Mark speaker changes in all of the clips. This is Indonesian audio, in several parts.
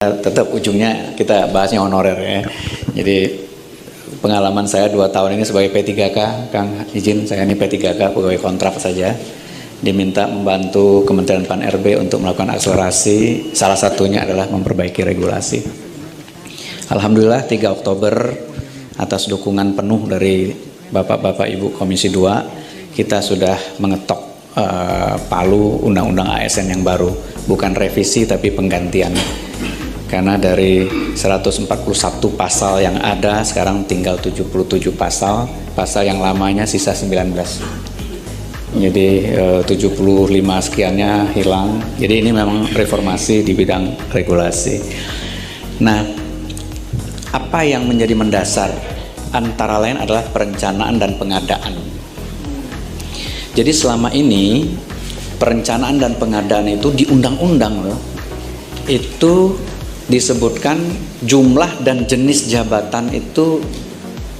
Speaker 1: kita tetap ujungnya kita bahasnya honorer ya. Jadi pengalaman saya 2 tahun ini sebagai P3K, Kang izin saya ini P3K pegawai kontrak saja, diminta membantu Kementerian Pan-RB untuk melakukan akselerasi, salah satunya adalah memperbaiki regulasi. Alhamdulillah 3 Oktober atas dukungan penuh dari Bapak-Bapak Ibu Komisi 2 kita sudah mengetok palu Undang-Undang ASN yang baru, bukan revisi tapi penggantian. Karena dari 141 pasal yang ada sekarang tinggal 77 pasal yang lamanya sisa 19. Jadi 75 sekiannya hilang. Jadi ini memang reformasi di bidang regulasi. Nah, apa yang menjadi mendasar? Antara lain adalah perencanaan dan pengadaan. Jadi selama ini perencanaan dan pengadaan itu di undang-undang loh, itu disebutkan jumlah dan jenis jabatan itu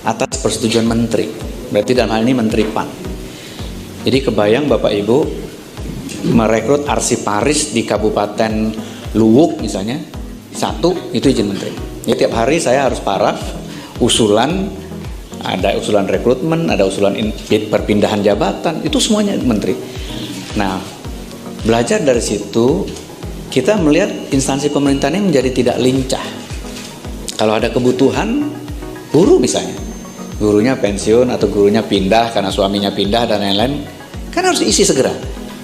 Speaker 1: atas persetujuan menteri. Berarti dalam hal ini Menteri PAN. Jadi kebayang Bapak Ibu merekrut arsiparis di Kabupaten Luwuk misalnya, 1 itu izin menteri. Ya, tiap hari saya harus paraf usulan, ada usulan rekrutmen, ada usulan perpindahan jabatan, itu semuanya menteri. Nah, belajar dari situ kita melihat instansi pemerintahan ini menjadi tidak lincah. Kalau ada kebutuhan, guru misalnya, gurunya pensiun atau gurunya pindah karena suaminya pindah dan lain-lain, kan harus diisi segera.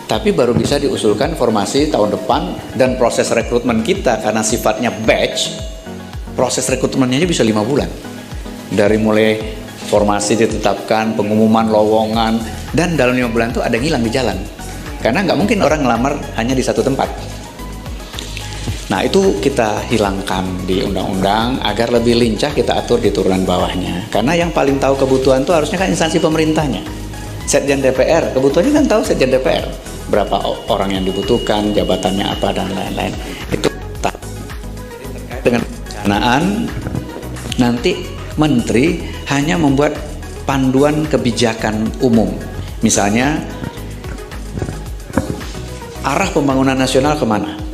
Speaker 1: Tapi baru bisa diusulkan formasi tahun depan, dan proses rekrutmen kita karena sifatnya batch, proses rekrutmennya bisa 5 bulan. Dari mulai formasi ditetapkan, pengumuman lowongan, dan dalam 5 bulan itu ada yang hilang di jalan. Karena nggak mungkin orang ngelamar hanya di satu tempat. Nah, itu kita hilangkan di undang-undang agar lebih lincah kita atur di turunan bawahnya. Karena yang paling tahu kebutuhan itu harusnya kan instansi pemerintahnya. Sekjen DPR, kebutuhannya kan tahu Sekjen DPR. Berapa orang yang dibutuhkan, jabatannya apa, dan lain-lain. Itu terkait dengan perencanaan, nanti menteri hanya membuat panduan kebijakan umum. Misalnya, arah pembangunan nasional kemana?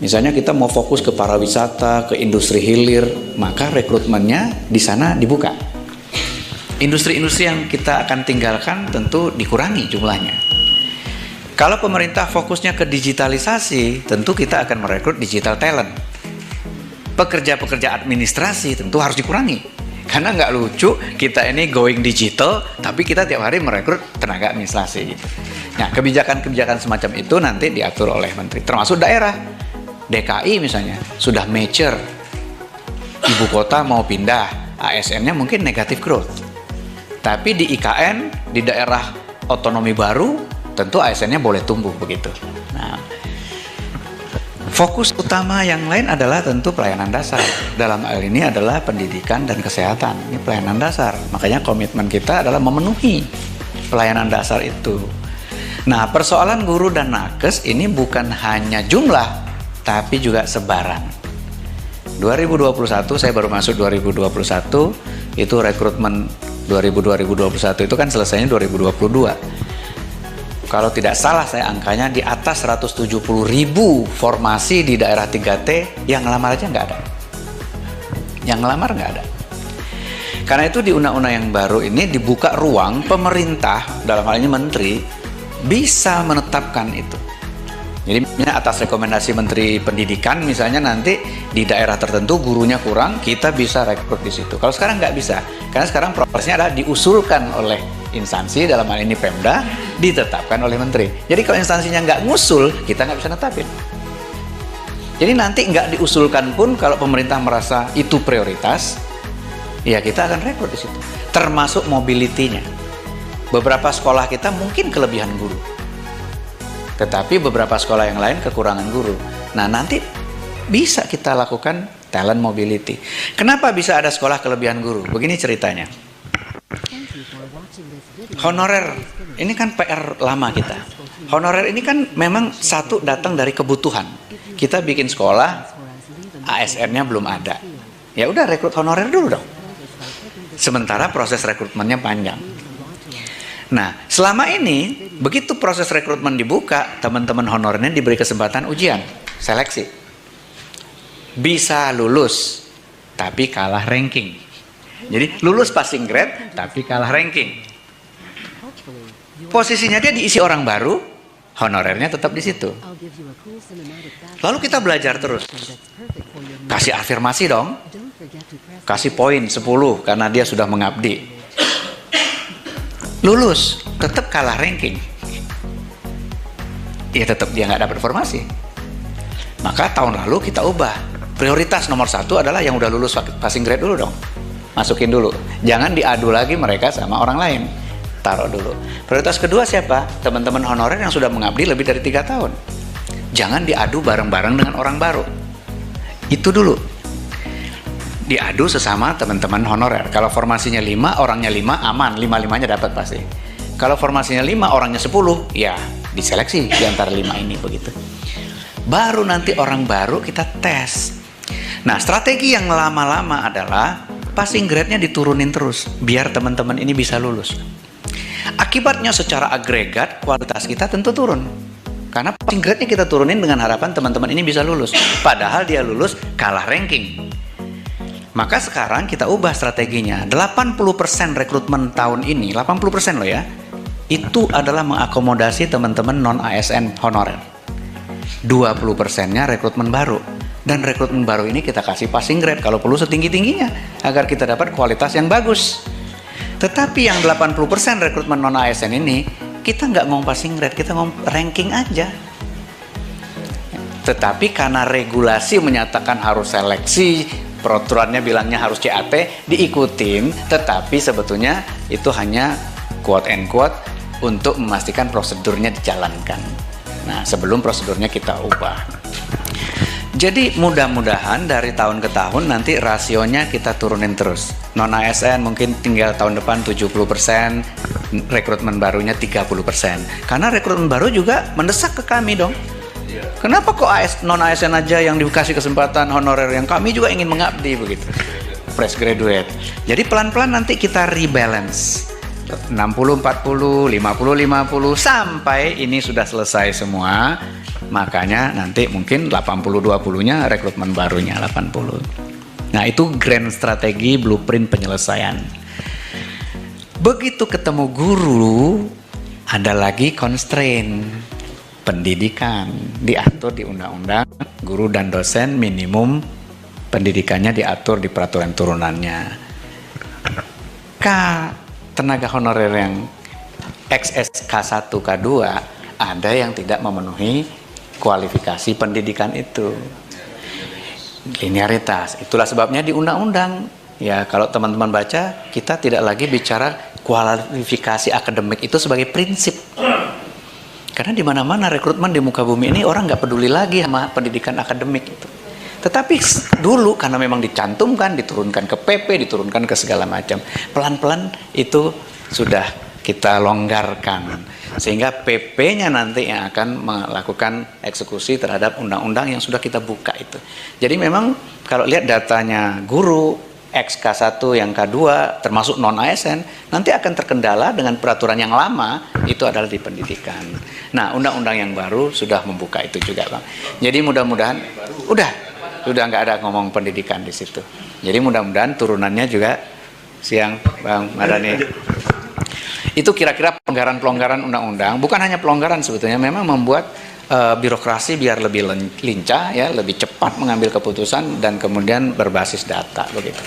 Speaker 1: Misalnya kita mau fokus ke pariwisata, ke industri hilir, maka rekrutmennya di sana dibuka. Industri-industri yang kita akan tinggalkan tentu dikurangi jumlahnya. Kalau pemerintah fokusnya ke digitalisasi, tentu kita akan merekrut digital talent. Pekerja-pekerja administrasi tentu harus dikurangi. Karena nggak lucu kita ini going digital, tapi kita tiap hari merekrut tenaga administrasi. Nah, kebijakan-kebijakan semacam itu nanti diatur oleh menteri, termasuk daerah. DKI misalnya sudah mature, ibu kota mau pindah, ASN-nya mungkin negatif growth. Tapi di IKN, di daerah otonomi baru, tentu ASN-nya boleh tumbuh begitu. Nah, fokus utama yang lain adalah tentu pelayanan dasar. Dalam hal ini adalah pendidikan dan kesehatan. Ini pelayanan dasar. Makanya komitmen kita adalah memenuhi pelayanan dasar itu. Nah, persoalan guru dan nakes ini bukan hanya jumlah, tapi juga sebaran. 2021, saya baru masuk 2021, itu rekrutmen 2021 itu kan selesainya 2022. Kalau tidak salah saya angkanya di atas 170.000 formasi di daerah 3T, yang ngelamar aja nggak ada. Yang ngelamar nggak ada. Karena itu di undang-undang yang baru ini dibuka ruang pemerintah, dalam hal ini menteri, bisa menetapkan itu. Jadi atas rekomendasi Menteri Pendidikan misalnya nanti di daerah tertentu gurunya kurang, kita bisa rekrut di situ. Kalau sekarang nggak bisa, karena sekarang prosesnya adalah diusulkan oleh instansi, dalam hal ini Pemda, ditetapkan oleh Menteri. Jadi kalau instansinya nggak ngusul, kita nggak bisa netapin. Jadi nanti nggak diusulkan pun kalau pemerintah merasa itu prioritas, ya kita akan rekrut di situ. Termasuk mobility-nya. Beberapa sekolah kita mungkin kelebihan guru, tetapi beberapa sekolah yang lain kekurangan guru. Nah, nanti bisa kita lakukan talent mobility. Kenapa bisa ada sekolah kelebihan guru? Begini ceritanya. Honorer, ini kan PR lama kita. Honorer ini kan memang satu datang dari kebutuhan. Kita bikin sekolah, ASN-nya belum ada. Ya udah rekrut honorer dulu dong. Sementara proses rekrutmennya panjang. Nah, selama ini begitu proses rekrutmen dibuka, teman-teman honorernya diberi kesempatan ujian, seleksi. bisa lulus tapi kalah ranking. Jadi lulus passing grade tapi kalah ranking. Posisinya dia diisi orang baru, honorernya tetap di situ. Lalu kita belajar terus. Kasih afirmasi dong. Kasih poin 10 karena dia sudah mengabdi. Lulus, tetap kalah ranking. Ya tetap dia nggak dapat formasi. Maka tahun lalu kita ubah. Prioritas nomor 1 adalah yang udah lulus passing grade dulu dong. Masukin dulu. Jangan diadu lagi mereka sama orang lain. Taruh dulu. Prioritas kedua siapa? Teman-teman honorer yang sudah mengabdi lebih dari 3 tahun. Jangan diadu bareng-bareng dengan orang baru. Itu dulu. Diadu sesama teman-teman honorer. Kalau formasinya 5, orangnya 5, aman. 5-5-nya dapat pasti. Kalau formasinya 5, orangnya 10, ya diseleksi di antara 5 ini begitu. Baru nanti orang baru kita tes. Nah, strategi yang lama-lama adalah passing grade-nya diturunin terus biar teman-teman ini bisa lulus. Akibatnya secara agregat kualitas kita tentu turun. Karena passing grade-nya kita turunin dengan harapan teman-teman ini bisa lulus. Padahal dia lulus kalah ranking. Maka sekarang kita ubah strateginya. 80% rekrutmen tahun ini, 80% loh ya, itu adalah mengakomodasi teman-teman non-ASN honorer. 20%-nya rekrutmen baru. Dan rekrutmen baru ini kita kasih passing grade kalau perlu setinggi-tingginya agar kita dapat kualitas yang bagus. Tetapi yang 80% rekrutmen non-ASN ini kita nggak ngomong passing grade, kita ngomong ranking aja. Tetapi karena regulasi menyatakan harus seleksi, peraturannya bilangnya harus CAT, diikutin, tetapi sebetulnya itu hanya quote and quote untuk memastikan prosedurnya dijalankan. Nah, sebelum prosedurnya kita ubah. Jadi mudah-mudahan dari tahun ke tahun nanti rasionya kita turunin terus. Non-ASN mungkin tinggal tahun depan 70%, rekrutmen barunya 30%. Karena rekrutmen baru juga mendesak ke kami dong. Kenapa kok non-ASN aja yang dikasih kesempatan honorer, yang kami juga ingin mengabdi begitu. Fresh graduate. Jadi pelan-pelan nanti kita rebalance. 60-40, 50-50 sampai ini sudah selesai semua. Makanya nanti mungkin 80-20-nya rekrutmen barunya 80. Nah, itu grand strategi blueprint penyelesaian. Begitu ketemu guru, ada lagi constraint pendidikan. Diatur di undang-undang, guru dan dosen minimum pendidikannya diatur di peraturan turunannya. Tenaga honorer yang XSK 1, K2 ada yang tidak memenuhi kualifikasi pendidikan itu. Linearitas. Itulah sebabnya di undang-undang. Ya, kalau teman-teman baca, kita tidak lagi bicara kualifikasi akademik itu sebagai prinsip. Karena di mana-mana rekrutmen di muka bumi ini orang nggak peduli lagi sama pendidikan akademik itu. Tetapi dulu karena memang dicantumkan, diturunkan ke PP, diturunkan ke segala macam. Pelan-pelan itu sudah kita longgarkan. Sehingga PP-nya nanti yang akan melakukan eksekusi terhadap undang-undang yang sudah kita buka itu. Jadi memang kalau lihat datanya guru, XK1 yang K2 termasuk non-ASN, nanti akan terkendala dengan peraturan yang lama, itu adalah di pendidikan. Nah, undang-undang yang baru sudah membuka itu juga, Bang. Jadi mudah-mudahan, sudah nggak ada ngomong pendidikan di situ. Jadi mudah-mudahan turunannya juga siang Bang Madani. Itu kira-kira pelonggaran-pelonggaran undang-undang, bukan hanya pelonggaran sebetulnya, memang membuat birokrasi biar lebih lincah ya, lebih cepat mengambil keputusan dan kemudian berbasis data begitu.